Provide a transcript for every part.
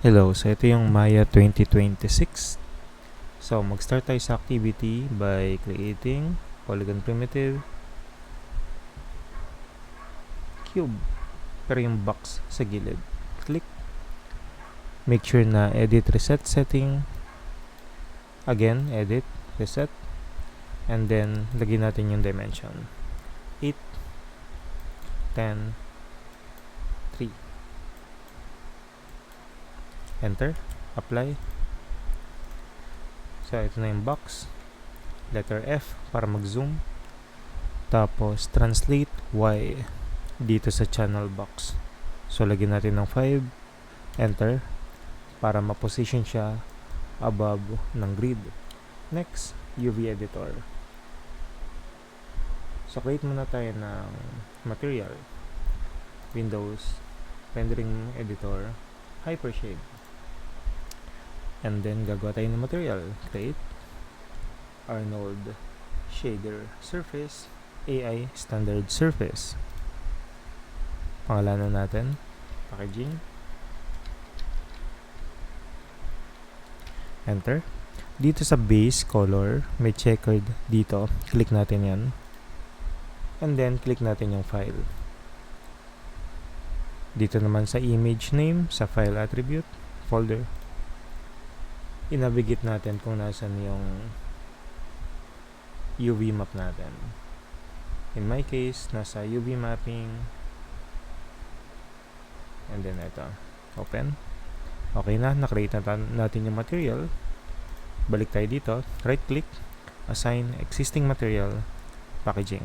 Hello, so ito yung Maya 2026. So, mag-start tayo sa activity by creating polygon primitive, cube, pero yung box sa gilid. Click. Make sure na edit reset setting. Again, edit, reset. And then, lagyan natin yung dimension. 8, 10, 3. Enter. Apply. So, ito na yung box. Letter F para mag-zoom. Tapos, translate Y dito sa channel box. So, lagyan natin ng 5. Enter. Para ma-position siya above ng grid. Next, UV editor. So, create muna tayo ng material. Windows, rendering editor, Hypershade. And then, gagawa tayo ng material. Create Arnold Shader Surface, AI Standard Surface. Pangalanan natin, packaging. Enter. Dito sa base color, may checkered dito. Click natin yan. And then, click natin yung file. Dito naman sa image name, sa file attribute, folder. I-navigate natin kung nasan yung UV map natin. In my case, nasa UV mapping. And then ito. Open. Okay na, na-create na natin yung material. Balik tayo dito. Right click. Assign existing material. Packaging.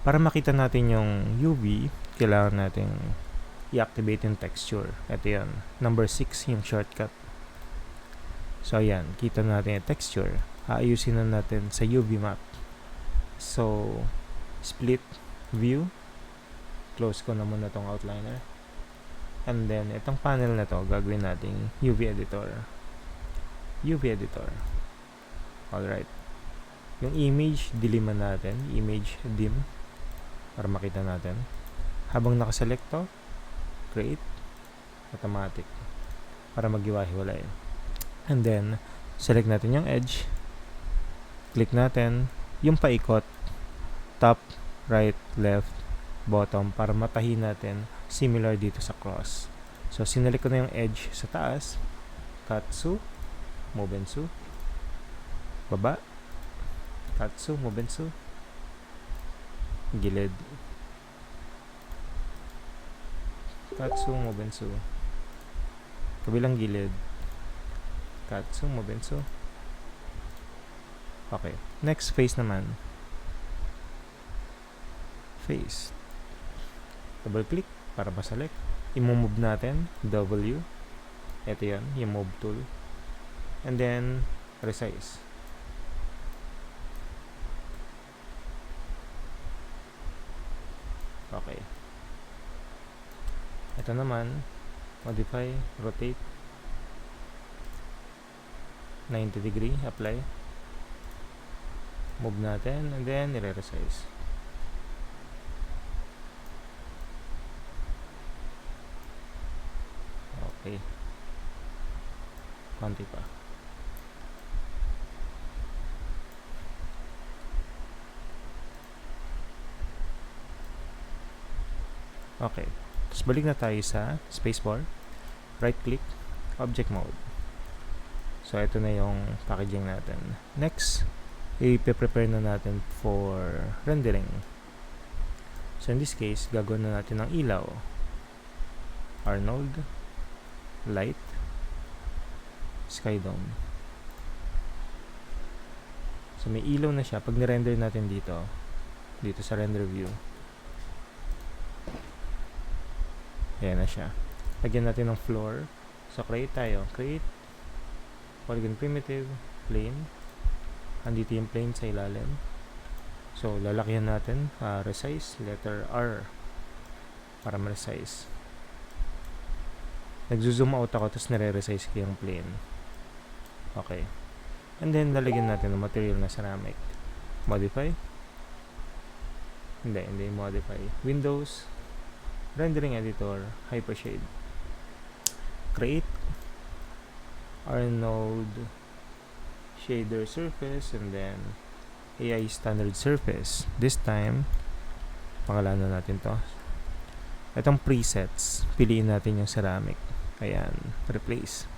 Para makita natin yung UV, kailangan natin i-activate yung texture. Ito yan. Number 6 yung shortcut. So, ayan. Kita natin yung texture. Aayusin na natin sa UV map. So, split view. Close ko na muna tong outliner. And then, itong panel na to, gagawin natin UV editor. UV editor. Alright. Yung image, diliman natin. Image dim. Para makita natin. Habang nakaselect to, create. Automatic. Para mag-iwahiwalay. And then, select natin yung edge. Click natin yung paikot. Top, right, left, bottom. Para matahin natin. Similar dito sa cross. So, sinelect ko na yung edge sa taas. Katsu. Mobensu. Baba. Katsu. Mobensu. Gilid. Katsu. Mobensu. Kabilang gilid. Katsu. Mobensu. Okay. Next, face naman. Face. Double click para ma-select. I-move natin. W. Ito yan. Yung move tool. And then, resize. Okay. Ito naman, modify, rotate, 90 degree, apply. Move natin, and then, i-resize. Okay. Konti pa. Okay. Tapos balik na tayo sa spacebar. Right click, object mode. So, ito na yung packaging natin. Next, i-prepare na natin for rendering. So, in this case, gagawin na natin ng ilaw. Arnold, light, sky dome. So, may ilaw na siya. Pag nirender natin dito sa render view, ayan na siya. Lagyan natin ng floor. So, create tayo. Create polygon primitive, plane. Andito yung plane sa ilalim. So, lalakyan natin. Resize, letter R. Para ma-resize. Nagzo-zoom out ako, tapos nare-resize ko yung plane. Okay. And then, lalagyan natin ng material na ceramic. Modify. Hindi modify. Windows, rendering editor, Hypershade. create Arnold shader surface and then AI standard surface. This time pangalanan natin to. Itong presets, piliin natin yung ceramic. Ayan, replace.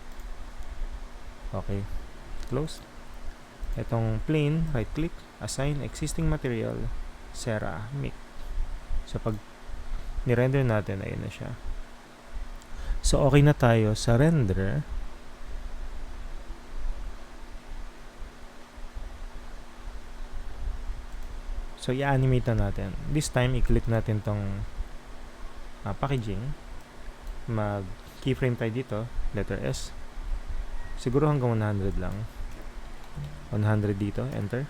Okay, close. Itong plane, right click, assign existing material, ceramic. So pag ni-render natin, ayun na siya. So okay na tayo sa render. So i-animate na natin. This time, i-click natin tong packaging. Mag keyframe tayo dito, letter S. Siguro hanggang 100 lang. 100 dito, enter.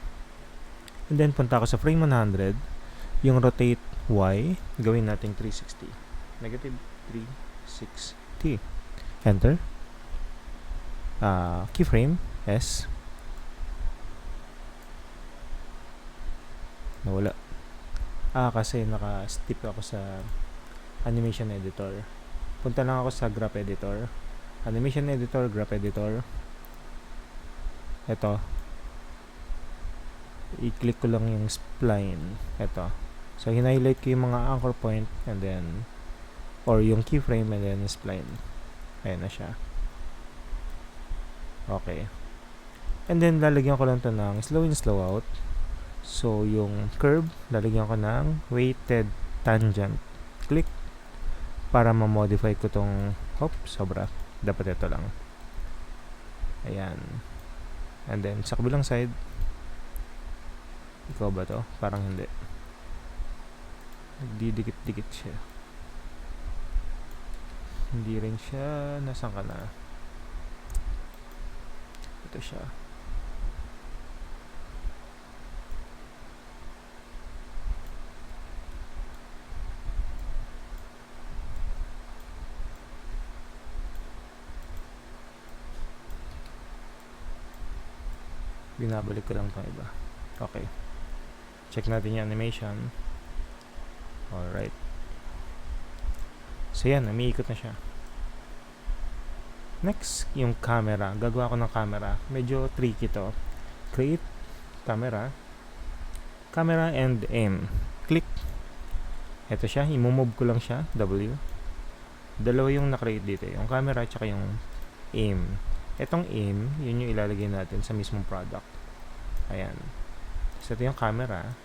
And then punta ako sa frame 100. Yung rotate Y, gawin natin 360. Negative 360. Enter. Keyframe S. Nawala. Kasi naka-step ako sa animation editor. Punta lang ako sa graph editor. Animation editor, graph editor. Ito. I-click ko lang yung spline. Ito. So, hinighlight ko yung mga anchor point and then or yung keyframe and then spline. Ayan na siya. Okay. And then, lalagyan ko lang ito ng slow in, slow out. So, yung curve, lalagyan ko ng weighted tangent. Click. Para ma-modify ko tong, sobra. Dapat ito lang. Ayan. And then, sa kabilang side, ikaw ba to? Parang hindi. Nagdidikit-dikit siya. Hindi rin siya. Nasaan ka na? Ito siya. Binabalik ko lang itong iba. Okay. Check natin yung animation. Alright. So yan, umiikot na siya. Next, yung camera. Gagawa ko ng camera. Medyo tricky to. Create camera. Camera and aim. Click. Ito siya. I-move ko lang siya. W. Dalawa yung na-create dito. Yung camera at saka yung aim. Etong aim, yun yung ilalagay natin sa mismong product. Ayan. So, ito yung camera.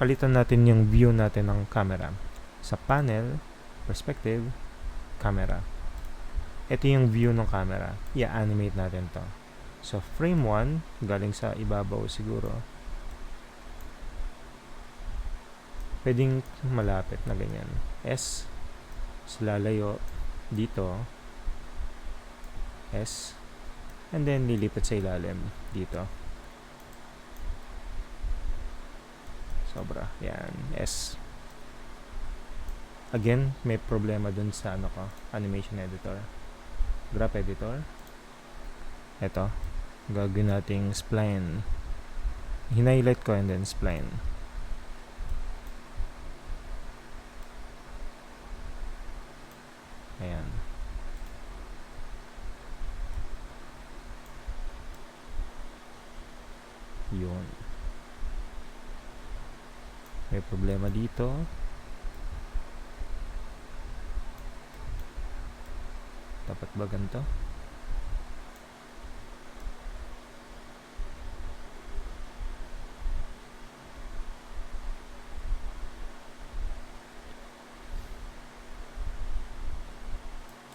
Palitan natin yung view natin ng camera. Sa panel, perspective, camera. Ito yung view ng camera. I-animate natin to. So, frame 1, galing sa ibabaw siguro. Pwedeng malapit na ganyan. S, lalayo dito. S, and then lilipat sa ilalim dito. Sobra. Yan. S. Again, may problema dun sa animation editor. Graph editor. Ito. Gagawin nating spline. Hinighlight ko and then spline. Ayan. Yun. May problema dito. Dapat ba ganito?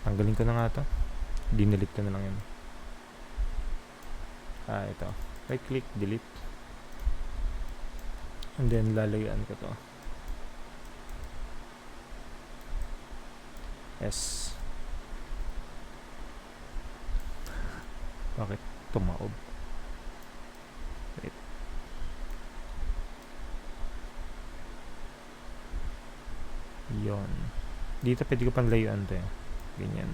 Tanggalin ko na nga ito. Dinilit ko na lang yun. Ito. Right click, delete. And then lalayuan ko to. S. Bakit tumaob? Wait. Yon. Dito pwede ko pang layuan to eh. Ganyan.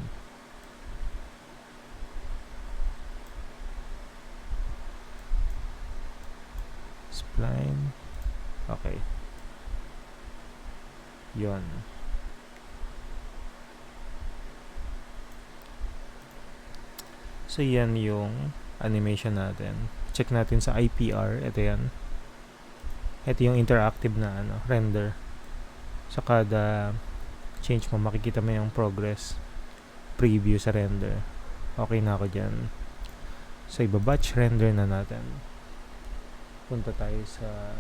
Spline. Okay. Yon. So, yan yung animation natin. Check natin sa IPR. Ito yan. Ito yung interactive na render. Sa kada change mo, makikita mo yung progress. Preview sa render. Okay na ako dyan. So, iba-batch render na natin. Punta tayo sa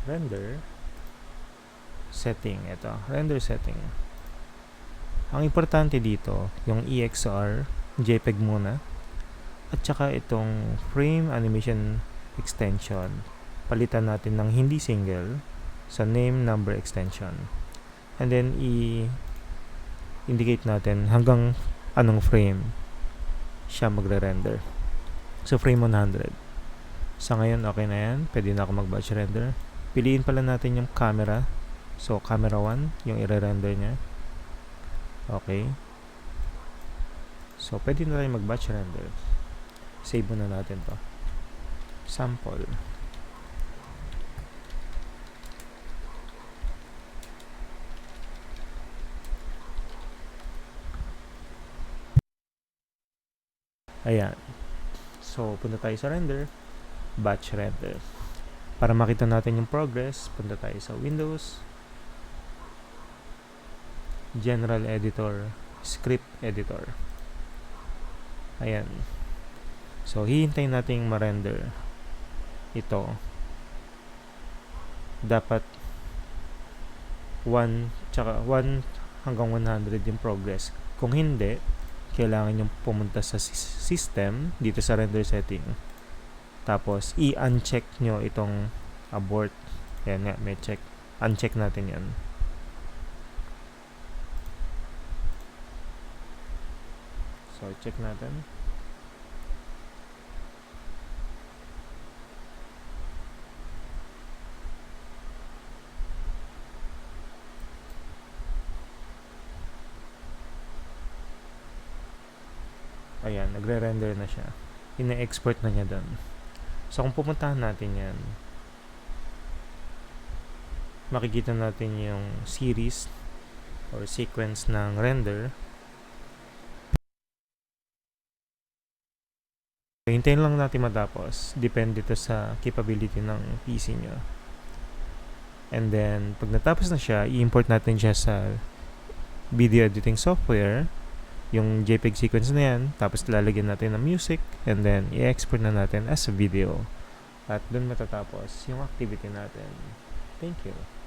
render setting. Ito, render setting. Ang importante dito, yung EXR, JPEG muna. At saka itong frame animation extension. Palitan natin ng hindi single sa name number extension. And then, i-indicate natin hanggang anong frame siya magre-render. So, frame 100. Sa ngayon, okay na yan. Pwede na ako mag-batch render. Piliin pala natin yung camera. So, camera 1, yung i-render niya. Okay. So, pwede na tayo mag-batch render. Save muna natin to. Sample. Ayan. So, punta tayo sa render. Batch render. Para makita natin yung progress, punta tayo sa Windows, General Editor, Script Editor. Ayan. So, hihintayin natin ma-render ito. Dapat 1 hanggang 100 yung progress. Kung hindi, kailangan yung pumunta sa system, dito sa render setting. Tapos, i-uncheck nyo itong abort. Ayan nga, may check. Uncheck natin yan. So, check natin. Ayan, nagre-render na siya. Ina-export na niya doon. So, kung pupuntahan natin yan, makikita natin yung series or sequence ng render. Hintayin lang natin matapos. Depende ito sa capability ng PC nyo. And then, pag natapos na siya, i-import natin siya sa video editing software. Yung JPEG sequence na yan. Tapos, lalagyan natin ng music. And then, i-export na natin as a video. At dun matatapos yung activity natin. Thank you.